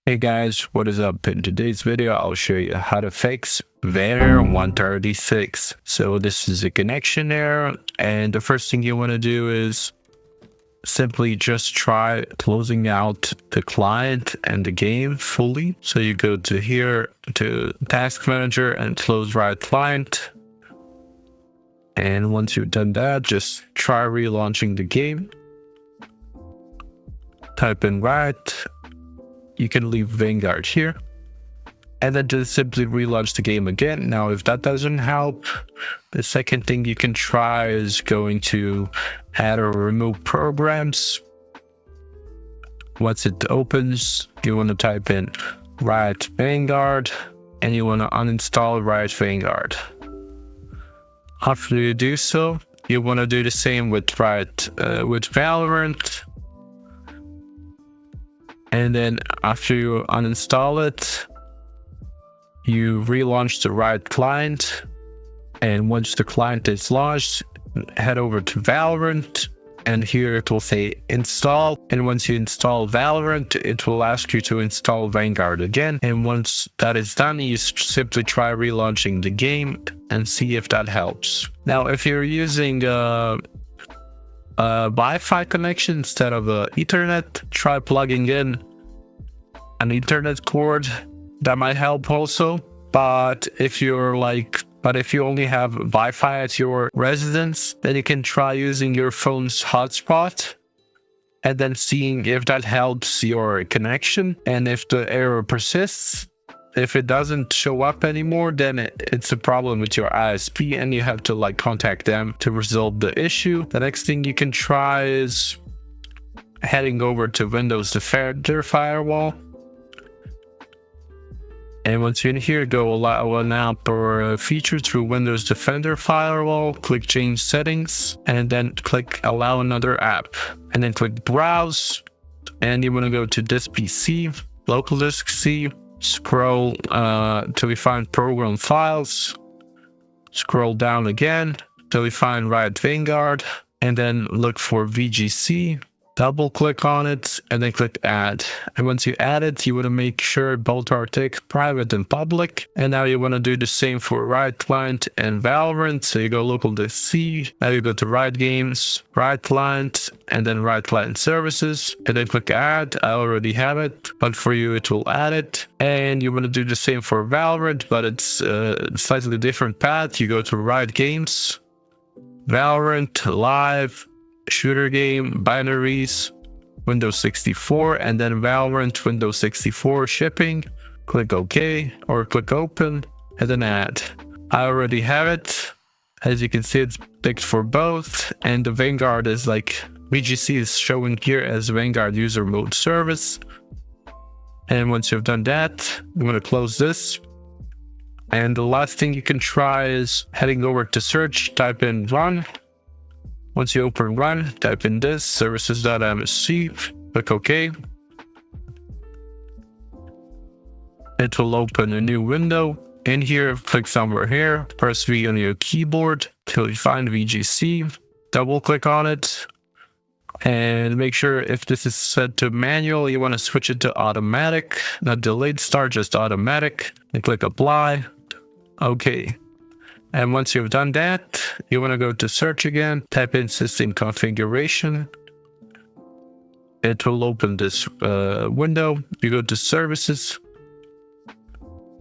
Hey guys, what is up? In today's video, I'll show you how to fix Valorant 136. So this is a connection error, and the first thing you want to do is simply just try closing out the client and the game fully. So you go to here to Task Manager and close Riot Client. And once you've done that, just try relaunching the game. Type in Riot. You can leave Vanguard here and then just simply relaunch the game again. Now, if that doesn't help, the second thing you can try is going to add or remove programs. Once it opens, you want to type in Riot Vanguard and you want to uninstall Riot Vanguard. After you do so, you want to do the same with Valorant. And then after you uninstall it, you relaunch the Riot client. And once the client is launched, head over to Valorant. And here it will say install. And once you install Valorant, it will ask you to install Vanguard again. And once that is done, you simply try relaunching the game and see if that helps. Now, if you're using a Wi-Fi connection instead of Ethernet, try plugging in an Ethernet cord. That might help also. But if you only have Wi-Fi at your residence, then you can try using your phone's hotspot and then seeing if that helps your connection. And if the error persists, if it doesn't show up anymore, then it's a problem with your ISP and you have to contact them to resolve the issue. The next thing you can try is heading over to Windows Defender Firewall. And once you're in here, go allow an app or a feature through Windows Defender Firewall, click Change Settings, and then click Allow Another App. And then click Browse, and you want to go to Disk PC, Local Disk C, scroll till you find Program Files, scroll down again till you find Riot Vanguard, and then look for VGC. Double click on it and then click add. And once you add it, you want to make sure both are ticked private and public. And now you want to do the same for Riot Client and Valorant. So you go local disk C, now you go to Riot Games, Riot Client, and then Riot Client Services, and then click add. I already have it, but for you it will add it. And you want to do the same for Valorant, but it's a slightly different path. You go to Riot Games, Valorant, Live, Shooter Game, Binaries, Windows 64, and then Valorant, Windows 64 shipping. Click OK or click Open and then add. I already have it. As you can see, it's picked for both, and the Vanguard is VGC is showing here as Vanguard User Mode Service. And once you've done that, I'm going to close this. And the last thing you can try is heading over to search, type in run. Once you open run, type in this, services.msc, click OK. It will open a new window. In here, click somewhere here, press V on your keyboard till you find VGC, double click on it, and make sure if this is set to manual, you want to switch it to automatic, not delayed start, just automatic, and click apply. Okay. And once you've done that, you want to go to search again, type in system configuration. It will open this window. You go to services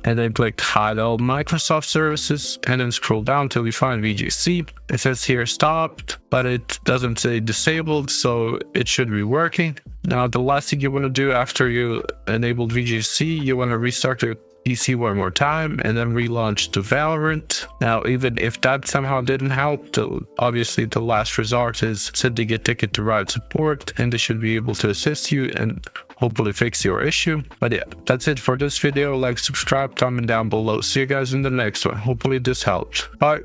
and then click hide all Microsoft services and then scroll down till you find VGC. It says here stopped, but it doesn't say disabled, so it should be working. Now, the last thing you want to do after you enabled VGC, you want to restart the PC one more time and then relaunch to Valorant. Now, even if that somehow didn't help, obviously the last resort is sending a ticket to Riot Support, and they should be able to assist you and hopefully fix your issue. But yeah, that's it for this video. Like, subscribe, comment down below. See you guys in the next one. Hopefully this helped. Bye.